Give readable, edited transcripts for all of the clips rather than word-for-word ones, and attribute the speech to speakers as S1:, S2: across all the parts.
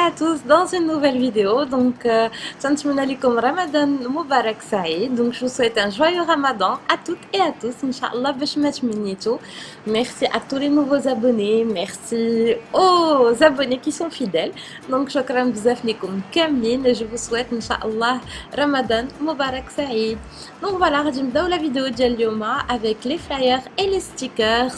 S1: à tous dans une nouvelle vidéo. Donc, تنتمنى لكم رمضان مبارك سعيد. Donc, je vous souhaite un joyeux Ramadan à toutes et à tous. Inch'Allah, باش ما تمنيتو. Merci à tous les nouveaux abonnés. Merci aux abonnés qui sont fidèles. Donc, شكرا بزاف لكم كاملين. Je vous souhaite Inch'Allah Ramadan مبارك سعيد. Donc voilà, غادي نبداو la vidéo ديال اليوم avec les flyers et les stickers.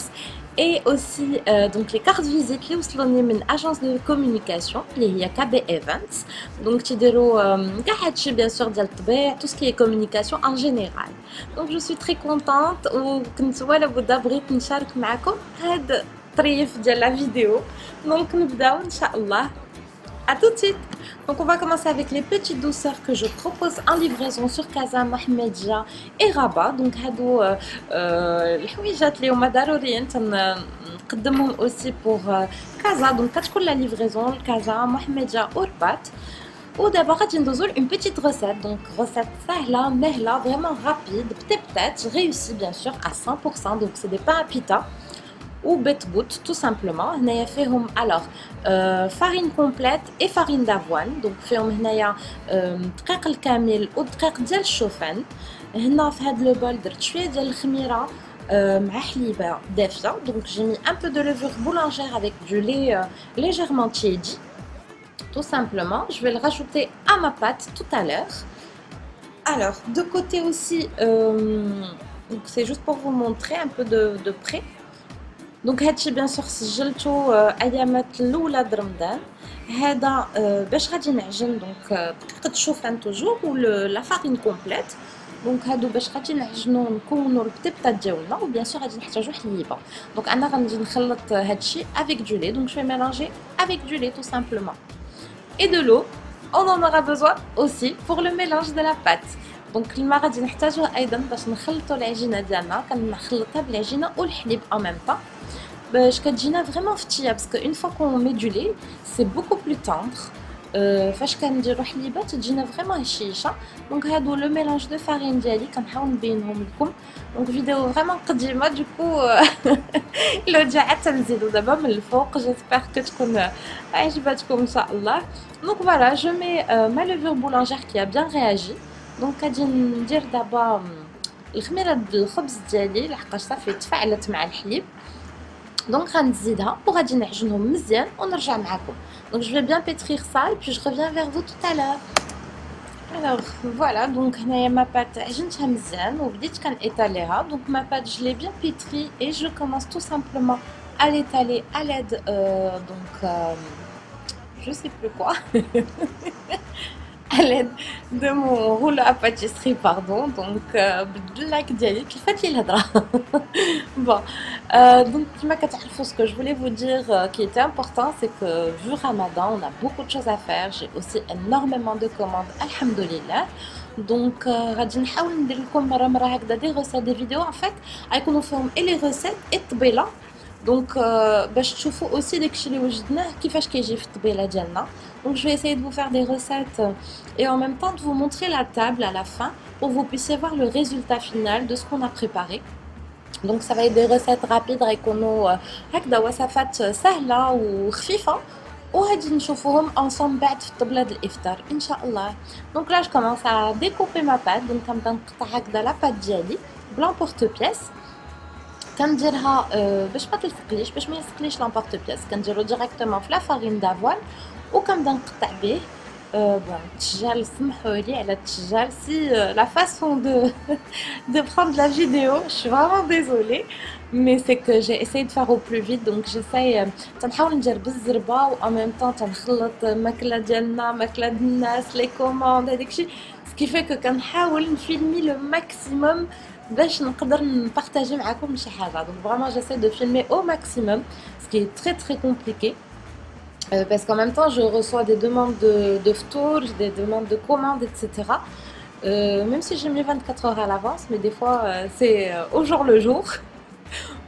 S1: Et aussi donc les cartes visites اللي وصلوني من agence de communication اللي هي KB Events. Donc تيديروا كاع هادشي bien sûr ديال الطبيع tout ce qui est communication en général. Donc je suis très contente وكنت ولا بدا بغيت نشارك معكم هاد الطريف ديال la vidéo. Donc نبداو ان شاء الله. A tout de suite. Donc on va commencer avec les petites douceurs que je propose en livraison sur Casa, Mohamedia et Rabat. Donc هادو الحويجات اللي هما ضروريين تنقدمهم aussi pour Casa. Donc كتكون la livraison Casa, Mohamedia ou Rabat. ودابا غادي ندوزو une petite recette. Donc recette سهله مهله vraiment rapide, peut-être réussie bien sûr à 100%. Donc c'est des pains à pita ou بيتبوت tout simplement. هنايا فيهم alors farine complète et farine d'avoine. donc فيهم هنايا دقيق الكامل ودقيق ديال الشوفان. هنا في هذا لو بول درت شويه ديال الخميره مع حليبه دافيه. donc j'ai mis un peu de levure boulangère avec du lait légèrement tiédi. tout simplement je vais le rajouter à ma pâte tout à l'heure. Alors de côté aussi c'est juste pour vous montrer un peu de près. دونك هادشي بيان سور سجلتو ايامات الاولى د رمضان. هذا باش غادي نعجن دونك دقيقه الشوفان توجور و لا فارين كومبليت. دونك هادو باش غادي نعجنو نكونو البتيبطه ديالنا و بيان سور غادي نحتاجو حليبه. دونك انا غنجي نخلط هادشي افيك دو لي. دونك جو في ميلانجي افيك دو لي tout simplement et de l'eau. on en aura besoin aussi pour le mélange de la pâte. دونك الماء غادي نحتاجوه ايضا باش نخلطوا العجينه ديالنا. كنخلطها بالعجينه والحليب en même temps باش كتجينا فريمون فتيه باسكو اون فوا كون مي دو لي سي بوكو بلو تندر. فاش كنديرو حليبه تجينا فريمون هشيشه. دونك هادو لو ميلانج دو فارين ديالي كنحاول نبينهم لكم. دونك فيديو فريمون قديمه دوكو لو جاعت تنزيدو دابا من الفوق. جيسبر كو تكون عجبتكم ان شاء الله. دونك فوالا جو مي ما لوفور بولانجير كي ا بيان رياجي. دونك غادي ندير دابا الخميره ديال الخبز ديالي لحقاش صافي تفاعلت مع الحليب. Donc غنزيدها وغادي نعجنهم مزيان ونرجع معكم. Donc je vais bien pétrir ça et puis je reviens vers vous tout à l'heure. Alors voilà, donc هنايا ma pâte عجنتها مزيان وبديت كنيطاليها. Donc ma pâte je l'ai bien pétrie et je commence tout simplement à l'étaler à l'aide je sais plus quoi. à l'aide de mon rouleau à pâtisserie pardon. donc بالدلاك ديالي كيفاش لي الهضره. bon donc كما كتعرفوا ce que je voulais vous dire qui était important c'est que vu Ramadan on a beaucoup de choses à faire. j'ai aussi énormément de commandes alhamdoulilah. donc غادي نحاول ندير لكم مره هكذا دي ريسيت دي فيديو en fait غيكونوا فيهم اي لي ريسيت اي الطبيله. donc باش تشوفوا aussi داكشي اللي وجدناه كيفاش كيجي في الطبيله ديالنا. donc je vais essayer de vous faire des recettes et en même temps de vous montrer la table à la fin pour que vous puissiez voir le résultat final de ce qu'on a préparé. donc ça va être des recettes rapides غيكونوا هكذا وصفات سهله وخفيفه وغادي نشوفوهم ensemble بعد في الطبله ديال الافطار ان شاء الله. donc là je commence à découper ma pâte. donc كنبدا نقطع هكذا لا بات ديالي بلان بورت بياس. كنديرها باش ما تلصقليش باش ما يلصقليش لامبورت بياس. كنديرو ديريكتومون في لا فارين دافوان وكنبدا نقطع به. bon التجال سمحوا لي على التجال si la façon de prendre la vidéo je suis vraiment désolée mais c'est que j'ai essayé de faire au plus vite. donc j'essaye تنحاول ندير بالزربه و en même temps تنخلط ماكله ديالنا ماكله ديال الناس لي كوموند هذاك الشيء. ce qui fait que كنحاول نفيلمي لو ماكسيموم باش نقدر نبارطاجي معكم شي حاجه. donc vraiment j'essaie de filmer au maximum ce qui est très très compliqué. parce qu'en même temps je reçois des demandes de ftour, des demandes de commandes etc. même si j'ai mis 24 heures à l'avance mais des fois c'est au jour le jour.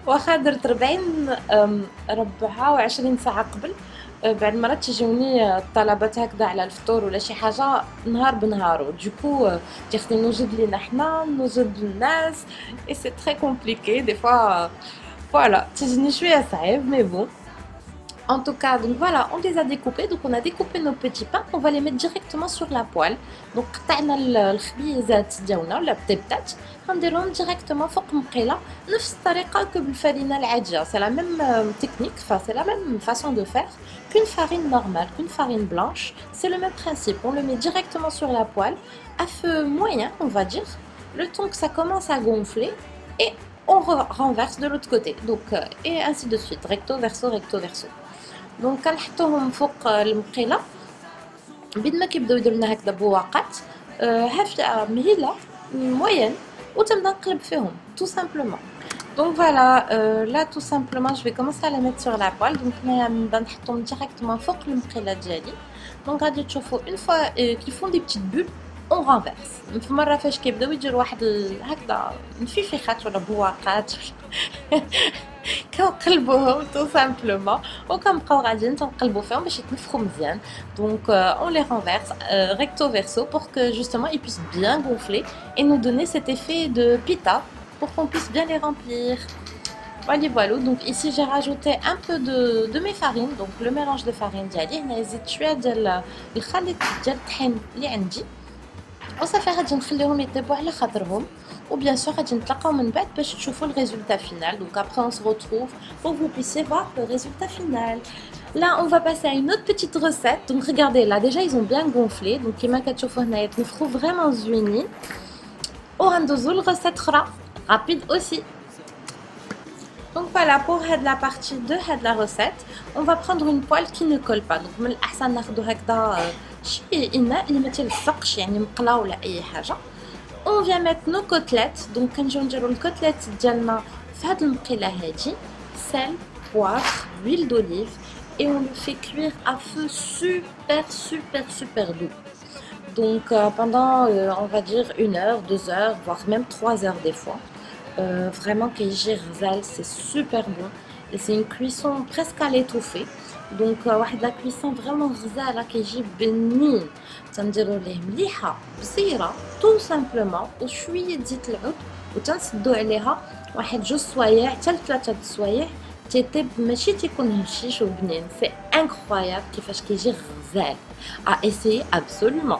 S1: واخا درت 24 ساعه قبل. بعد مرات تجوني الطلبات هكذا على الفطور ولا شي حاجه نهار بنهارو. دوكو تيخدم نوجد لينا حنا نوجد للناس et c'est très compliqué des fois. voilà تجيني شويه صعيب mais bon En tout cas, donc voilà, on les a découpés. Donc on a découpé nos petits pains. On va les mettre directement sur la poêle. Donc قطعنا الخبيزات ديالنا ولا بطيبطات غنديرهم directement فوق مقيله نفس الطريقه que بالفرينه العاديه. C'est la même technique, enfin c'est la même façon de faire qu'une farine normale, qu'une farine blanche. C'est le même principe. On le met directement sur la poêle à feu moyen, on va dire, le temps que ça commence à gonfler et on renverse de l'autre côté. Donc et ainsi de suite, recto verso recto verso. دونك كنحطوهم فوق المقيله بيد ما كيبداو يديروا لنا هكذا بواقات هافيه مهيله موين وتنبدا نقلب فيهم tout simplement. Donc voilà, là tout simplement je vais commencer à les mettre sur la poêle. Donc هنايا نبدا نحطهم directement فوق المقيله ديالي. Donc غادي تشوفوا une fois qu'ils font des petites bulles on renverse. في مره فاش كيبداو يديروا واحد هكذا نفيفيخات ولا بواقات كنقلبوهم tout simplement وكنبقاو غاديين تنقلبوا فيهم باش يتنفخوا مزيان. Donc on les renverse recto verso pour que justement ils puissent bien gonfler et nous donner cet effet de pita pour qu'on puisse bien les remplir. Voilà, donc ici j'ai rajouté un peu de mes farines, donc le mélange de farine ديالي. هنا زدت شويه ديال الخليط ديال الطحين اللي عندي وصافي غادي نخليهم يطيبوا على خاطرهم. Ou bien sûr, غادي نتلاقاو من بعد باش تشوفوا le résultat final. Donc après on se retrouve pour que vous puissiez voir le résultat final. Là on va passer à une autre petite recette. Donc regardez, là déjà ils ont bien gonflé. Donc كما كتشوفوا هنايا تنفخوا vraiment زوينين. وغندوزو لغرسة أخرى rapide aussi. Donc voilà pour la partie de la recette. On va prendre une poêle qui ne colle pas. Donc من الأحسن ناخدو هكذا شي إناء اللي ما تلصقش يعني مقلا ولا أي حاجة. On vient mettre nos côtelettes. Donc كنجيو نديرو الكوتليت ديالنا في هاد المقيله هادي sel, poivre, huile d'olive et on le fait cuire à feu super doux. Donc pendant on va dire 1 heure, 2 heures, voire même 3 heures des fois. Vraiment كيجي غزال, c'est super bon et c'est une cuisson presque à l'étouffée. Donc واحد لا كويسون فريمون غزاله كيجي بنين تنديروا ليه مليحه بصيره تو سامبلومون وشويه زيت العود وتنسدوا عليها واحد 2 سوايع حتى 3 سوايع تيطيب ماشي تيكون هشيش وبنين. سي انكرويابل كيفاش كيجي غزال ا اسيي ابسولومون.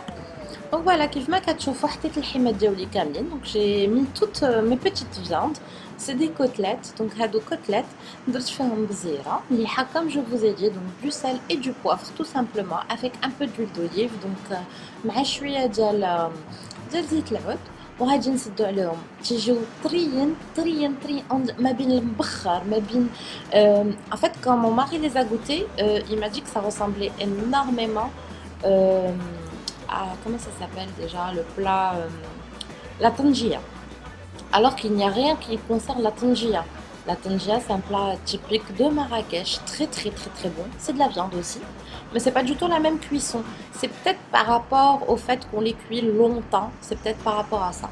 S1: Donc voilà, كيف ما كتشوفوا حطيت الحمات ديالي كاملين. Donc j'ai mis toutes mes petites viandes. C'est des côtelettes. Donc هادو côtelettes درت فيهم بزيره مليحه comme je vous ai dit. Donc du sel et du poivre tout simplement avec un peu d'huile d'olive. Donc مع شويه ديال زيت العود وغادي نسدو عليهم تيجيو طريين ما بين المبخر ما بين en fait quand mon mari les a goûtés il m'a dit que ça ressemblait énormément comment ça s'appelle déjà le plat la tangia, alors qu'il n'y a rien qui concerne la tangia. La tangia c'est un plat typique de Marrakech, très bon. C'est de la viande aussi, mais c'est pas du tout la même cuisson. C'est peut-être par rapport au fait qu'on les cuit longtemps, c'est peut-être par rapport à ça,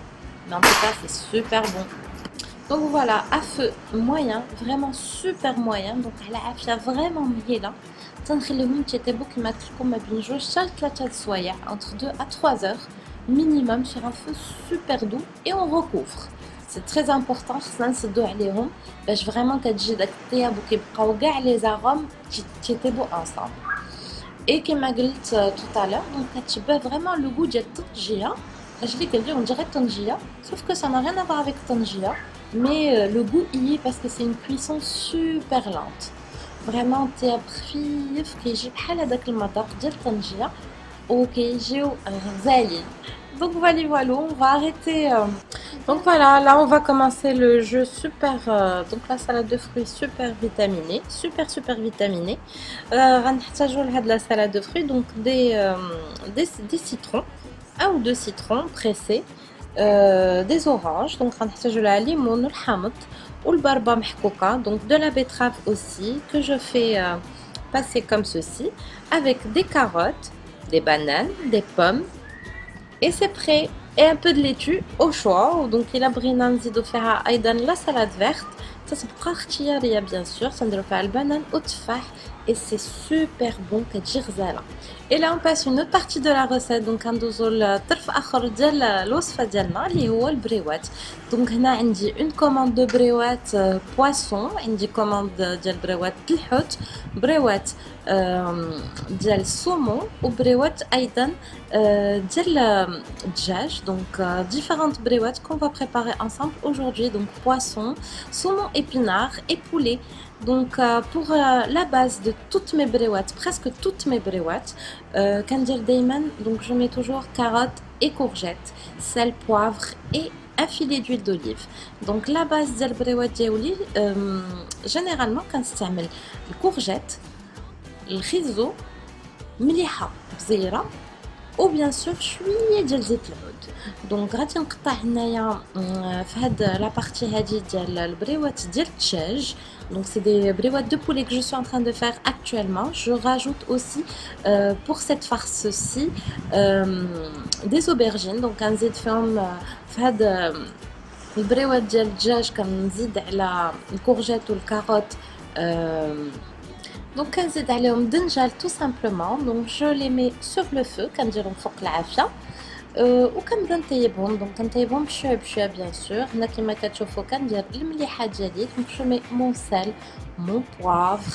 S1: mais en tout cas c'est super bon. Donc voilà, à feu moyen, vraiment super moyen. Donc على عافية vraiment مهيلة تنخليهم تيطيبوا كما قلت لكم ما بين 2 حتى 3 سوايع entre 2 à 3 heures minimum sur un feu super doux et on recouvre. C'est très important خصنا نسدو عليهم باش فريمون كتجي داك الطياب وكيبقاو كاع لي زاغوم تيطيبوا ensemble. Et كما قلت tout à l'heure, donc كتشبه vraiment le goût ديال الطنجية. Je l'ai dit on dirait tangia, sauf que ça n'a rien à voir avec tangia, mais le goût y est parce que c'est une cuisson super lente. Vraiment طياب خفيف كيجي بحال هذاك المذاق ديال الطنجيه وكيجيو غزالين. Donc voilà, on va arrêter. Donc voilà, là on va commencer le jeu super. Donc la salade de fruits super vitaminée, super vitaminée. غنحتاجو لهاد la salade de fruits donc des citrons, 1 ou 2 citrons pressés, des oranges, donc غنحتاجو لها ليمون والحامض والبربه محكوكه, donc de la betterave aussi que je fais passer comme ceci, avec des carottes, des bananes, des pommes. Et c'est prêt. Et un peu de laitue au choix. Donc il a بغينا نزيدو فيها ايضا la salade verte تتبقى اختياريه bien sûr. تنديرو فيها البنان والتفاح et c'est super bon كتجي غزاله. Et là on passe une autre partie de la recette. donc كندوزو لطرف اخر ديال الوصفه ديالنا اللي هو البريوات. دونك هنا عندي une commande de بريوات poisson, عندي commande ديال بريوات الحوت، بريوات ديال السومون، وبريوات ايضا ديال الدجاج. donc différentes بريوات qu'on va préparer ensemble aujourd'hui. donc poisson, saumon épinard et poulet. donc pour la base de toutes mes bréouettes, presque toutes mes bréouettes, كندير دايما donc je mets toujours carottes et courgettes, sel, poivre et un filet d'huile d'olive. donc la base ديال البريوات ديالي généralement كنستعمل الكورجيت، الخيزو مليحه بزيره، و بيان سور شويه ديال زيت العود. دونك غادي نقطع هنايا في هاد لا بارتي هادي ديال البريوات ديال الدجاج. donc c'est des bréouettes de poulet que je suis en train de faire actuellement. je rajoute aussi pour cette farce-ci des aubergines. donc كنزيد فيهم في هاد البريوات ديال الدجاج كنزيد على الكورجيت والكاروت donc كنزيد عليهم دنجال tout simplement. donc je les mets sur le feu كنديرهم فوق العافيه وكنبدا نطيبهم. دونك كنطيبهم بشويه بشويه بيان سور. هنا كما كتشوفوا كندير المليحه ديالي. دونك جو مي مون سel, mon poivre.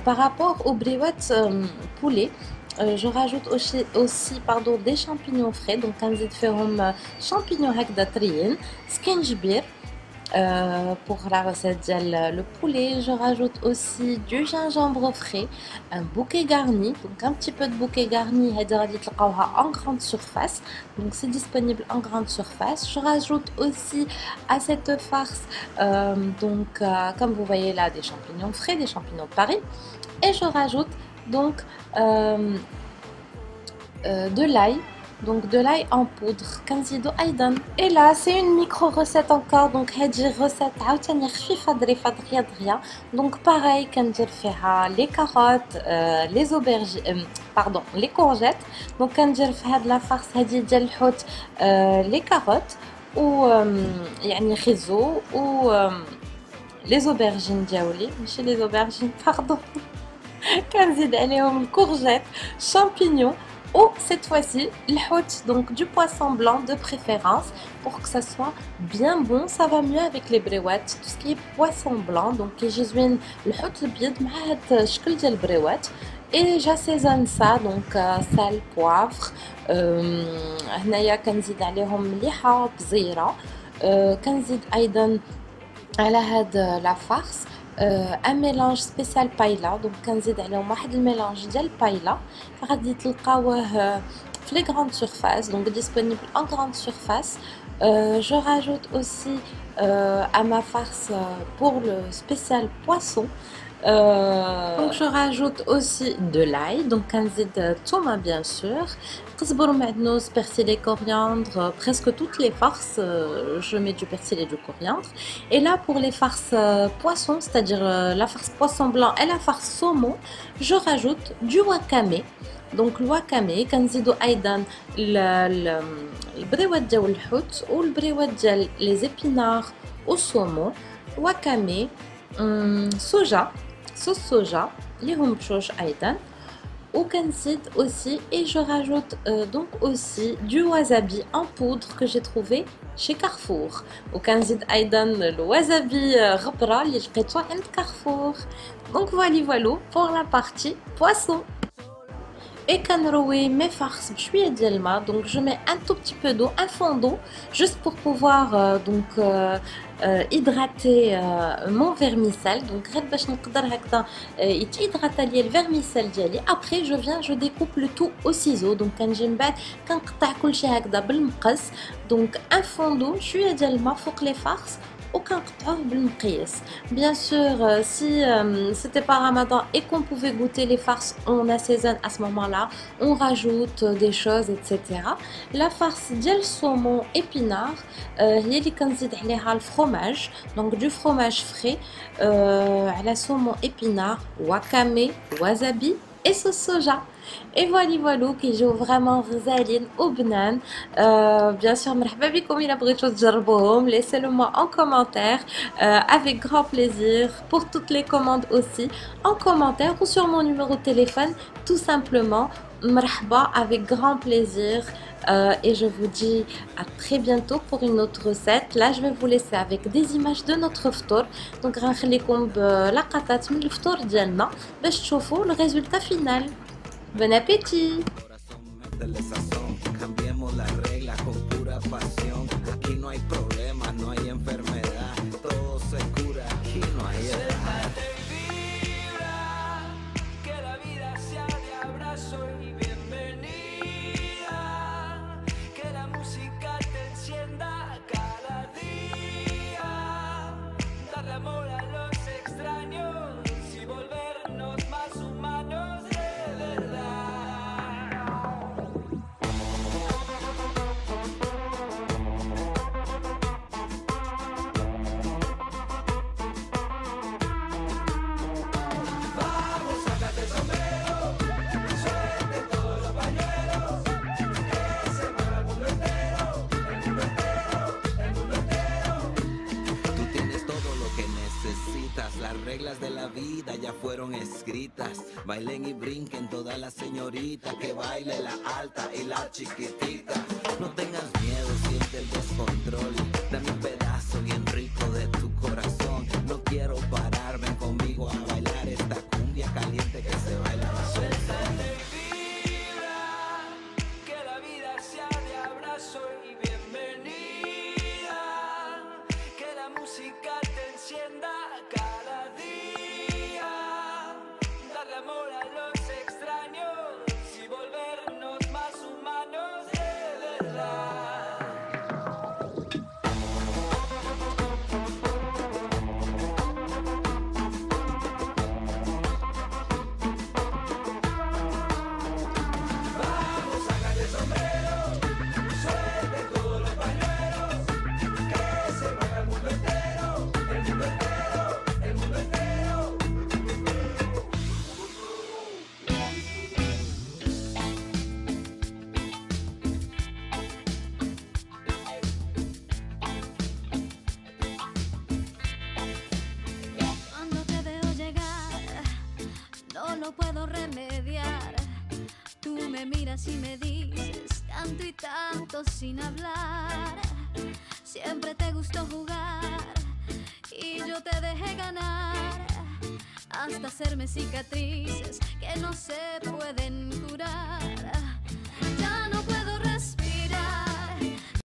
S1: par rapport aux bréouettes poulet, je rajoute aussi pardon des champignons frais. donc كنزيد فيهم champignons هكذا طريين، سكينجبير. pour la recette ديال le poulet, je rajoute aussi du gingembre frais, un bouquet garni. donc un petit peu de bouquet garni هذا غادي تلقاوها en grande surface. donc c'est disponible en grande surface. je rajoute aussi à cette farce comme vous voyez là des champignons frais, des champignons de Paris, et je rajoute donc de l'ail. donc de l'ail en poudre كنزيدو ايضا. et là c'est une micro recette encore. donc هذه recette عاوتاني خفيفه ظريفه دغيا دغيا. donc pareil كندير فيها les carottes, les aubergines pardon les courgettes. donc كندير في هاد لا فارس هذه ديال الحوت les carottes و يعني خيزو و les aubergines ديالي ماشي les aubergines pardon كنزيد عليهم الكورجيت، champignons ou cette fois-ci le hot, donc du poisson blanc de préférence pour que ça soit bien bon. ça va mieux avec les bréouettes, tout ce qui est poisson blanc. donc كيجي زوين الحوت الابيض مع هاد الشكل ديال البريوات. et j'assaisonne ça donc sel, poivre. هنايا كنزيد عليهم مليحه بزيره. كنزيد ايضا على هاد لا فارس ان ميلانج سبيسيال بايلا. دونك كنزيد عليهم واحد الميلانج ديال بايلا غادي تلقاوه في لي غراند سورفاس. دونك ديسپونيبل ان غراند سورفاس. جو راجوت اوسي à ma farce pour le spécial poisson. donc je rajoute aussi de l'ail. donc كنزيد الثومه bien sûr، قزبر ومعدنوس، persil et coriandre. presque toutes les farces je mets du persil et du coriandre. et là pour les farces poisson, c'est-à-dire la farce poisson blanc et la farce saumon, je rajoute du wakame. donc le wakame كنزيدو ايضا البريوات ديال الحوت والبريوات ديال les épinards au saumon، wakame، soja، sauce soja اللي هم بجوج ايضا. وكنزيد aussi et je rajoute donc aussi du wasabi en poudre que j'ai trouvé chez Carrefour. وكنزيد ايضا الوازابي غبره اللي لقيتو عند Carrefour. donc voilà pour la partie poisson. et كنروي mes farces بشويه ديال الماء. donc je mets un tout petit peu d'eau, un fond d'eau, juste pour pouvoir hydrater mon vermicelle. donc غير باش نقدر هكذا يتهيدراتا ليا الفيرميسيل ديالي. après je découpe le tout au ciseau. donc كنجي من بعد كنقطع كلشي هكذا بالمقص. donc un fond d'eau، شويه ديال الماء فوق les farces وكنقطعوه بالمقياس. bien sûr si c'était pas Ramadan et qu'on pouvait goûter les farces, on assaisonne à ce moment-là, on rajoute des choses etc. la farce ديال saumon épinard هي اللي كنزيد عليها الفرomage. donc du fromage frais على saumon épinard, wakame, wasabi et sauce soja. اي فوالي فوالو كيجيو فريمون غزالين وبنان. بيان سور مرحبا بكم الى بغيتو تجربوهم laissez-le moi en commentaire avec grand plaisir pour toutes les commandes aussi en commentaire ou sur mon numéro de téléphone tout simplement. مرحبا avec grand plaisir. Et je vous dis à très bientôt pour une autre recette. Là, je vais vous laisser avec des images de notre ftour. Donc, غنخليكم بلقطات من الفطور ديالنا باش تشوفوا le résultat final. Bon appétit!
S2: Métele sazón, cambiemos las reglas con pura pasión. Aquí no hay problema, no hay enfermedad, todo se cura, aquí no hay edad. Vibra, que la vida sea de abrazo y bienvenida, que la música te encienda cada día, darle amor a los extraños y volvernos más humanos de verdad. Las reglas de la vida ya fueron escritas. Bailen y brinquen todas las señoritas, que baile la alta y la chiquitita. No tengas miedo, siente el descontrol. Dame un pedazo bien rico de tu corazón. No quiero pararme, conmigo a bailar esta cumbia caliente que se baila. Suéltate, vibra, que la vida sea de abrazo y bienvenida, que la música te encienda cada día, darle amor a los extraños y volvernos más humanos de verdad. Vamos, sácate el sombrero, suelte todos los pañuelos, que se mueva el mundo entero, el mundo entero, el mundo entero.
S3: Cuando te veo llegar, no lo puedo remediar. Tú me miras y me dices tanto y tanto sin hablar. Siempre te gustó jugar y yo te dejé ganar, hasta hacerme cicatrices que no se pueden curar.